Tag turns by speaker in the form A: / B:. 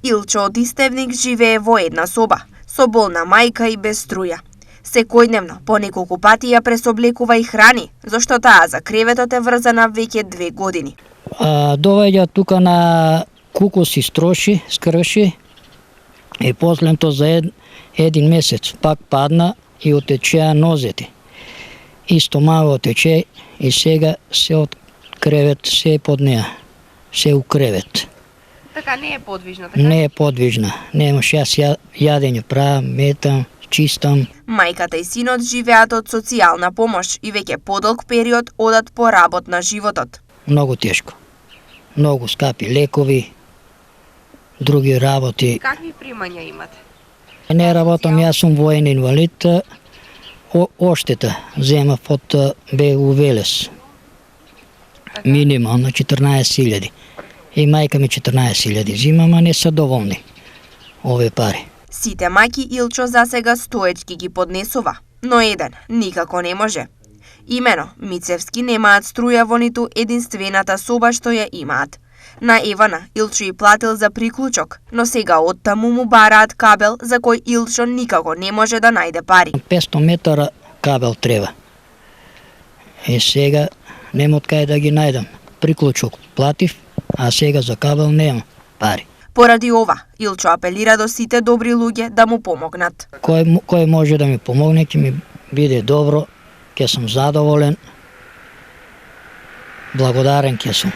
A: Илчо од Истевник живее во една соба, со болна мајка и без струја. Секојдневно, по неколку пати ја пресоблекува и храни, зашто таа за креветот е врзана веќе 2 години.
B: Довеѓа тука на кукуси строши, скрши и последното за един месец пак падна и отечеа нозете. И стомага отече и сега се од кревет, се е под неа, се у кревет.
A: Така не е подвижна, така?
B: Не е подвижна, немаш јас јадење правам, метам, чистам.
A: Мајката и синот живеат од социјална помош и веќе подолг период одат по работ на животот.
B: Многу тешко. Многу скапи лекови, други работи.
A: Какви примања имате?
B: Не работам, јас сум воен инвалид, оштета земав од БУ Велес. Минимално 14.000. И мајка ми 14.000 зимам, а не се доволни овие пари.
A: Сите мајки Илчо засега стоечки ги поднесува, но еден никако не може. Имено, Мицевски немаат струја во ниту единствената соба што ја имаат. На Евана Илчо и платил за приклучок, но сега оттаму му бараат кабел за кој Илчо никако не може да најде пари.
B: 500 метара кабел треба. И сега нема од кај да ги најдам. Приклучок платив, а сега за кабел немам пари.
A: Поради ова, Илчо апелира до сите добри луѓе да му помогнат.
B: Кој може да ми помогне, ќе ми биде добро, ќе сум задоволен, благодарен ќе сум.